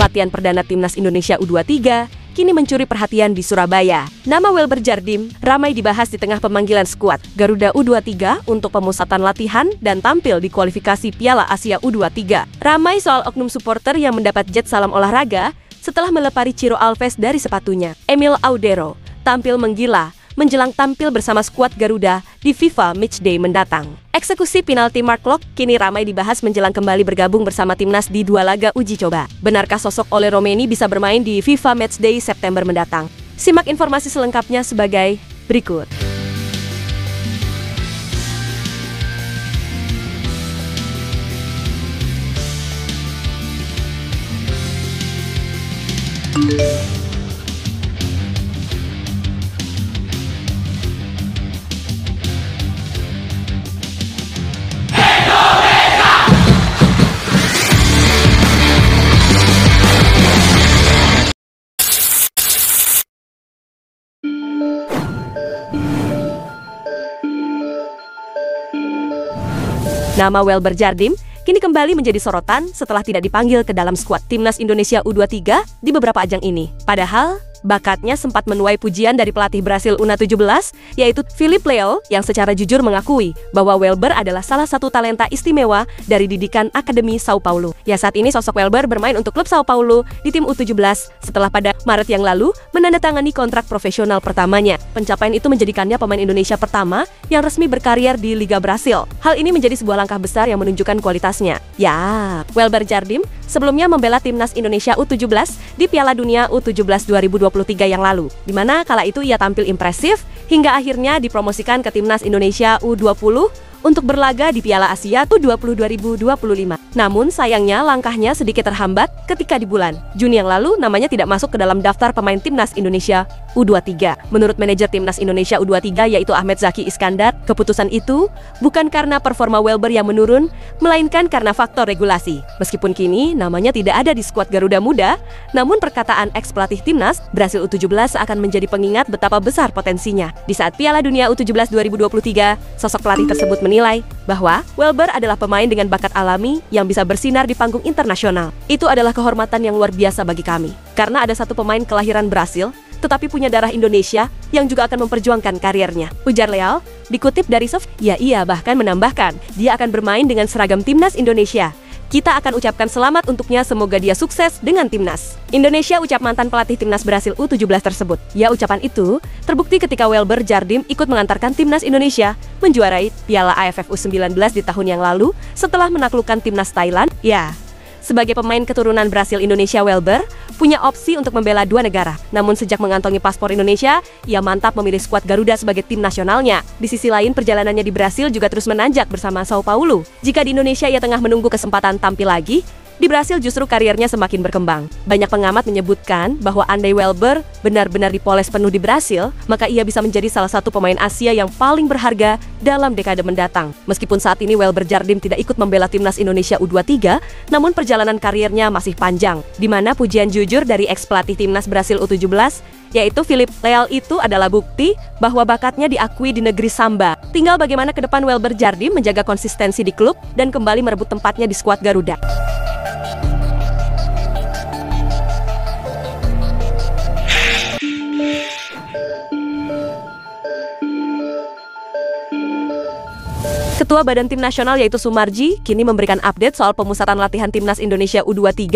Latihan perdana timnas Indonesia U23 kini mencuri perhatian di Surabaya. Nama Welber Jardim ramai dibahas di tengah pemanggilan skuad Garuda U23 untuk pemusatan latihan dan tampil di kualifikasi Piala Asia U23. Ramai soal oknum supporter yang mendapat jet salam olahraga setelah melepari Ciro Alves dari sepatunya. Emil Audero tampil menggila menjelang tampil bersama skuad Garuda di FIFA Matchday mendatang. Eksekusi penalti Mark Locke kini ramai dibahas menjelang kembali bergabung bersama timnas di 2 laga uji coba. Benarkah sosok Ole Romeni bisa bermain di FIFA Matchday September mendatang? Simak informasi selengkapnya sebagai berikut. Nama Welber Jardim kini kembali menjadi sorotan setelah tidak dipanggil ke dalam skuad timnas Indonesia U23 di beberapa ajang ini. Padahal bakatnya sempat menuai pujian dari pelatih Brasil U17, yaitu Filipe Leão, yang secara jujur mengakui bahwa Welber adalah salah satu talenta istimewa dari didikan Akademi Sao Paulo. Ya, saat ini sosok Welber bermain untuk klub Sao Paulo di tim U17 setelah pada Maret yang lalu menandatangani kontrak profesional pertamanya. Pencapaian itu menjadikannya pemain Indonesia pertama yang resmi berkarier di Liga Brasil. Hal ini menjadi sebuah langkah besar yang menunjukkan kualitasnya. Ya, Welber Jardim sebelumnya membela timnas Indonesia U17 di Piala Dunia U17 2023 yang lalu, di mana kala itu ia tampil impresif hingga akhirnya dipromosikan ke timnas Indonesia U20 untuk berlaga di Piala Asia U20 2025. Namun sayangnya langkahnya sedikit terhambat ketika di bulan Juni yang lalu namanya tidak masuk ke dalam daftar pemain timnas Indonesia U23. Menurut manajer timnas Indonesia U23 yaitu Ahmed Zaki Iskandar, keputusan itu bukan karena performa Welber yang menurun, melainkan karena faktor regulasi. Meskipun kini namanya tidak ada di skuad Garuda Muda, namun perkataan ex-pelatih timnas Brasil U17 akan menjadi pengingat betapa besar potensinya. Di saat Piala Dunia U17 2023, sosok pelatih tersebut menilai bahwa Welber adalah pemain dengan bakat alami yang bisa bersinar di panggung internasional. Itu adalah kehormatan yang luar biasa bagi kami, karena ada satu pemain kelahiran Brasil tetapi punya darah Indonesia yang juga akan memperjuangkan karirnya, ujar Leão. Dikutip dari Sof, ia bahkan menambahkan dia akan bermain dengan seragam timnas Indonesia. Kita akan ucapkan selamat untuknya, semoga dia sukses dengan timnas Indonesia, ucap mantan pelatih timnas Brasil U17 tersebut. Ya, ucapan itu terbukti ketika Welber Jardim ikut mengantarkan timnas Indonesia menjuarai Piala AFF U19 di tahun yang lalu setelah menaklukkan timnas Thailand. Ya, sebagai pemain keturunan Brasil Indonesia, Welber punya opsi untuk membela 2 negara. Namun sejak mengantongi paspor Indonesia, ia mantap memilih skuad Garuda sebagai tim nasionalnya. Di sisi lain, perjalanannya di Brasil juga terus menanjak bersama Sao Paulo. Jika di Indonesia ia tengah menunggu kesempatan tampil lagi, di Brasil justru karirnya semakin berkembang. Banyak pengamat menyebutkan bahwa andai Welber benar-benar dipoles penuh di Brasil, maka ia bisa menjadi salah satu pemain Asia yang paling berharga dalam dekade mendatang. Meskipun saat ini Welber Jardim tidak ikut membela timnas Indonesia U23, namun perjalanan karirnya masih panjang, di mana pujian jujur dari ex-pelatih timnas Brasil U17 yaitu Filipe Leão itu adalah bukti bahwa bakatnya diakui di negeri Samba. Tinggal bagaimana ke depan Welber Jardim menjaga konsistensi di klub dan kembali merebut tempatnya di skuad Garuda. Ketua Badan Tim Nasional yaitu Sumarji kini memberikan update soal pemusatan latihan timnas Indonesia U23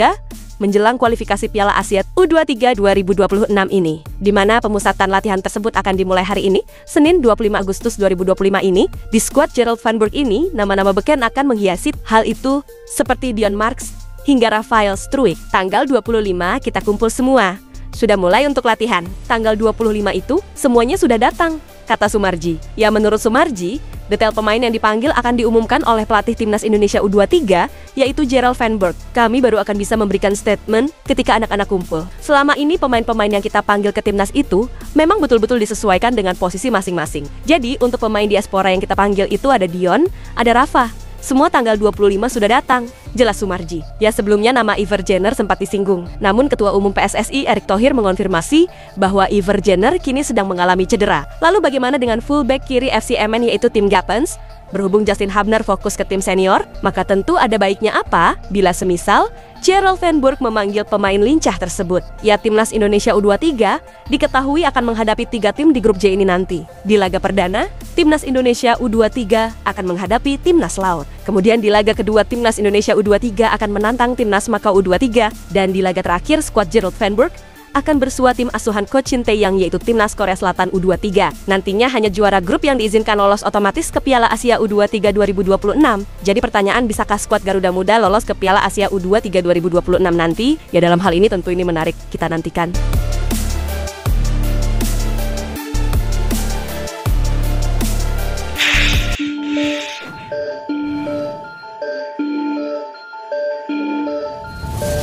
menjelang kualifikasi Piala Asia U23 2026 ini, di mana pemusatan latihan tersebut akan dimulai hari ini, Senin 25 Agustus 2025 ini. Di skuad Gerald Van Burg ini, nama-nama beken akan menghiasi hal itu seperti Dion Marks hingga Rafael Struijk. Tanggal 25 kita kumpul semua. Sudah mulai untuk latihan. Tanggal 25 itu semuanya sudah datang, kata Sumarji. Ya, menurut Sumarji, detail pemain yang dipanggil akan diumumkan oleh pelatih timnas Indonesia U23, yaitu Gerald Van Burg. Kami baru akan bisa memberikan statement ketika anak-anak kumpul. Selama ini pemain-pemain yang kita panggil ke timnas itu memang betul-betul disesuaikan dengan posisi masing-masing. Jadi untuk pemain diaspora yang kita panggil itu ada Dion, ada Rafa. Semua tanggal 25 sudah datang, jelas Sumarji. Ya, sebelumnya nama Iver Jenner sempat disinggung. Namun Ketua Umum PSSI Erick Thohir mengonfirmasi bahwa Iver Jenner kini sedang mengalami cedera. Lalu bagaimana dengan fullback kiri FC Emmen yaitu Tim Gappens? Berhubung Justin Hubner fokus ke tim senior, maka tentu ada baiknya apa bila semisal Sheryl Sandberg memanggil pemain lincah tersebut. Ya, timnas Indonesia U23 diketahui akan menghadapi 3 tim di grup J ini nanti. Di laga perdana, timnas Indonesia U23 akan menghadapi timnas Laos. Kemudian di laga kedua, timnas Indonesia U23 akan menantang timnas Makau U23. Dan di laga terakhir, skuad Sheryl Sandberg akan bersua tim asuhan Coach Shin Tae-yang yaitu timnas Korea Selatan U23. Nantinya hanya juara grup yang diizinkan lolos otomatis ke Piala Asia U23 2026. Jadi pertanyaan, bisakah skuad Garuda Muda lolos ke Piala Asia U23 2026 nanti? Ya, dalam hal ini tentu ini menarik, kita nantikan.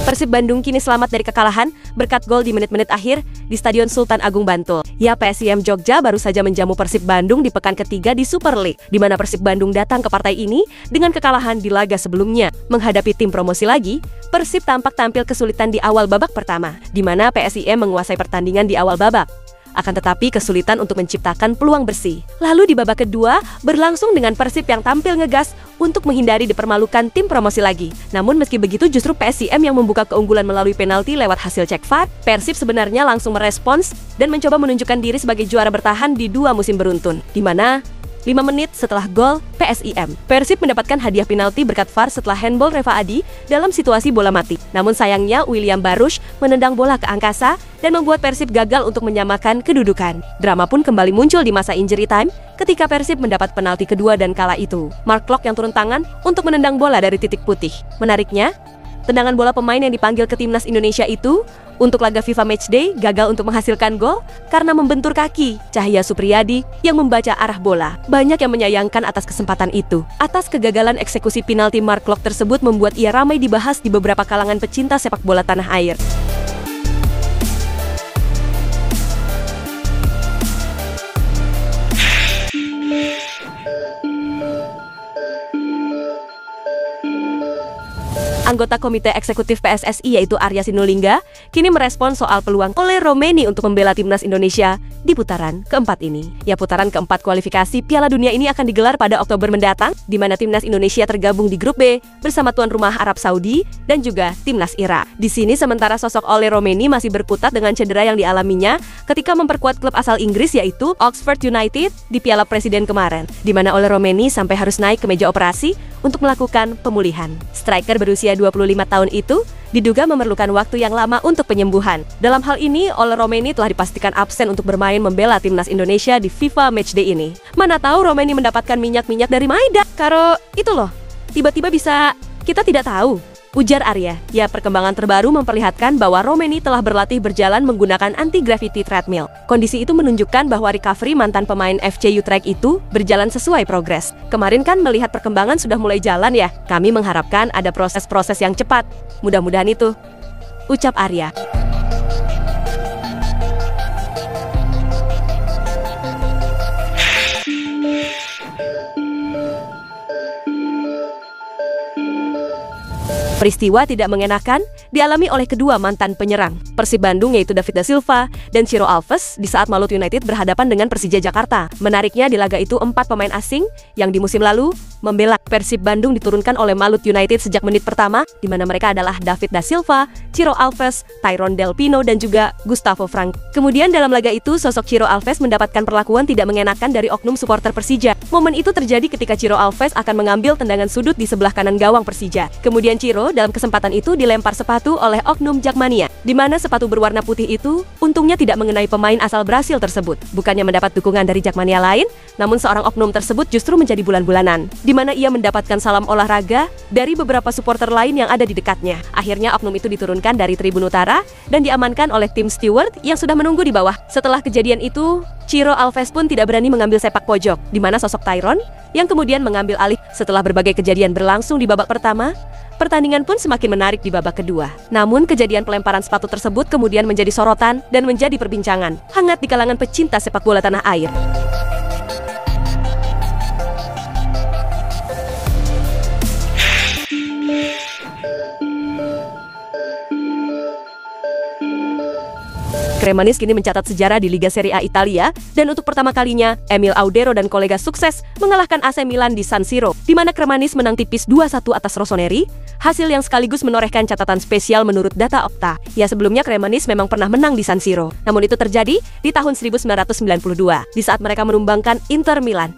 Persib Bandung kini selamat dari kekalahan berkat gol di menit-menit akhir di Stadion Sultan Agung Bantul. Ya, PSIM Jogja baru saja menjamu Persib Bandung di pekan ketiga di Super League, di mana Persib Bandung datang ke partai ini dengan kekalahan di laga sebelumnya. Menghadapi tim promosi lagi, Persib tampak tampil kesulitan di awal babak pertama, di mana PSIM menguasai pertandingan di awal babak. Akan tetapi kesulitan untuk menciptakan peluang bersih. Lalu di babak kedua, berlangsung dengan Persib yang tampil ngegas untuk menghindari dipermalukan tim promosi lagi. Namun meski begitu justru PSIM yang membuka keunggulan melalui penalti lewat hasil cek VAR. Persib sebenarnya langsung merespons dan mencoba menunjukkan diri sebagai juara bertahan di 2 musim beruntun. Di mana 5 menit setelah gol PSIM, Persib mendapatkan hadiah penalti berkat VAR setelah handball Reva Adi dalam situasi bola mati. Namun sayangnya William Baruch menendang bola ke angkasa dan membuat Persib gagal untuk menyamakan kedudukan. Drama pun kembali muncul di masa injury time ketika Persib mendapat penalti kedua dan kala itu Mark Klok yang turun tangan untuk menendang bola dari titik putih. Menariknya, tendangan bola pemain yang dipanggil ke timnas Indonesia itu untuk laga FIFA Matchday gagal untuk menghasilkan gol karena membentur kaki Cahya Supriyadi yang membaca arah bola. Banyak yang menyayangkan atas kesempatan itu. Atas kegagalan eksekusi penalti Mark Klok tersebut membuat ia ramai dibahas di beberapa kalangan pecinta sepak bola tanah air. Anggota Komite Eksekutif PSSI yaitu Arya Sinulinga kini merespons soal peluang oleh Romeni untuk membela timnas Indonesia di putaran keempat ini. Ya, putaran keempat kualifikasi Piala Dunia ini akan digelar pada Oktober mendatang, di mana timnas Indonesia tergabung di grup B bersama tuan rumah Arab Saudi dan juga timnas Irak. Di sini sementara sosok Ole Romeni masih berkutat dengan cedera yang dialaminya ketika memperkuat klub asal Inggris yaitu Oxford United di Piala Presiden kemarin, di mana Ole Romeni sampai harus naik ke meja operasi untuk melakukan pemulihan. Striker berusia 25 tahun itu diduga memerlukan waktu yang lama untuk penyembuhan. Dalam hal ini, Ole Romeni telah dipastikan absen untuk bermain membela timnas Indonesia di FIFA Matchday ini. Mana tahu Romeni mendapatkan minyak-minyak dari Maida. Karo itu loh, tiba-tiba bisa kita tidak tahu, ujar Arya. Ya, perkembangan terbaru memperlihatkan bahwa Romeni telah berlatih berjalan menggunakan anti-gravity treadmill. Kondisi itu menunjukkan bahwa recovery mantan pemain FC Utrecht itu berjalan sesuai progres. Kemarin kan melihat perkembangan sudah mulai jalan ya. Kami mengharapkan ada proses-proses yang cepat. Mudah-mudahan itu, ucap Arya. Peristiwa tidak mengenakan dialami oleh kedua mantan penyerang Persib Bandung yaitu David da Silva dan Ciro Alves di saat Malut United berhadapan dengan Persija Jakarta. Menariknya di laga itu 4 pemain asing yang di musim lalu membela Persib Bandung diturunkan oleh Malut United sejak menit pertama, di mana mereka adalah David da Silva, Ciro Alves, Tyrone Del Pino dan juga Gustavo Frank. Kemudian dalam laga itu sosok Ciro Alves mendapatkan perlakuan tidak mengenakan dari oknum supporter Persija. Momen itu terjadi ketika Ciro Alves akan mengambil tendangan sudut di sebelah kanan gawang Persija. Kemudian Ciro dalam kesempatan itu dilempar sepatu oleh oknum Jakmania, di mana sepatu berwarna putih itu untungnya tidak mengenai pemain asal Brasil tersebut. Bukannya mendapat dukungan dari Jakmania lain, namun seorang oknum tersebut justru menjadi bulan-bulanan, di mana ia mendapatkan salam olahraga dari beberapa supporter lain yang ada di dekatnya. Akhirnya oknum itu diturunkan dari tribun utara dan diamankan oleh tim steward yang sudah menunggu di bawah. Setelah kejadian itu, Ciro Alves pun tidak berani mengambil sepak pojok, di mana sosok Tyrone yang kemudian mengambil alih. Setelah berbagai kejadian berlangsung di babak pertama, pertandingan pun semakin menarik di babak kedua. Namun kejadian pelemparan sepatu tersebut kemudian menjadi sorotan dan menjadi perbincangan hangat di kalangan pecinta sepak bola tanah air. Cremonese kini mencatat sejarah di Liga Serie A Italia, dan untuk pertama kalinya, Emil Audero dan kolega sukses mengalahkan AC Milan di San Siro, di mana Cremonese menang tipis 2-1 atas Rossoneri, hasil yang sekaligus menorehkan catatan spesial menurut data Opta. Ya, sebelumnya Cremonese memang pernah menang di San Siro, namun itu terjadi di tahun 1992, di saat mereka menumbangkan Inter Milan.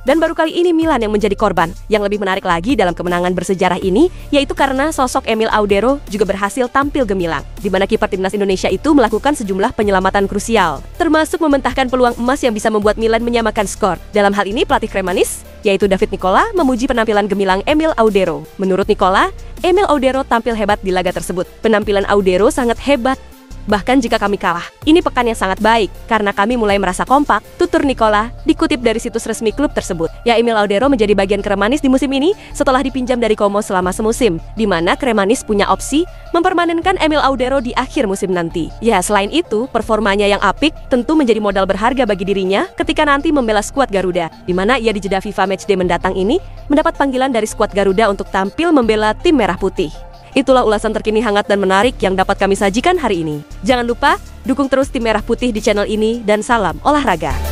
Dan baru kali ini Milan yang menjadi korban. Yang lebih menarik lagi dalam kemenangan bersejarah ini, yaitu karena sosok Emil Audero juga berhasil tampil gemilang, di mana kiper timnas Indonesia itu melakukan sejumlah penyelamatan krusial, termasuk mementahkan peluang emas yang bisa membuat Milan menyamakan skor. Dalam hal ini pelatih Cremonese, yaitu David Nicola, memuji penampilan gemilang Emil Audero. Menurut Nicola, Emil Audero tampil hebat di laga tersebut. Penampilan Audero sangat hebat. Bahkan jika kami kalah, ini pekan yang sangat baik, karena kami mulai merasa kompak, tutur Nicola, dikutip dari situs resmi klub tersebut. Ya, Emil Audero menjadi bagian Cremonese di musim ini setelah dipinjam dari Como selama semusim, di mana Cremonese punya opsi mempermanenkan Emil Audero di akhir musim nanti. Ya, selain itu, performanya yang apik tentu menjadi modal berharga bagi dirinya ketika nanti membela skuad Garuda, di mana ia di jeda FIFA Matchday mendatang ini mendapat panggilan dari skuad Garuda untuk tampil membela tim merah putih. Itulah ulasan terkini hangat dan menarik yang dapat kami sajikan hari ini. Jangan lupa, dukung terus tim Merah Putih di channel ini, dan salam olahraga.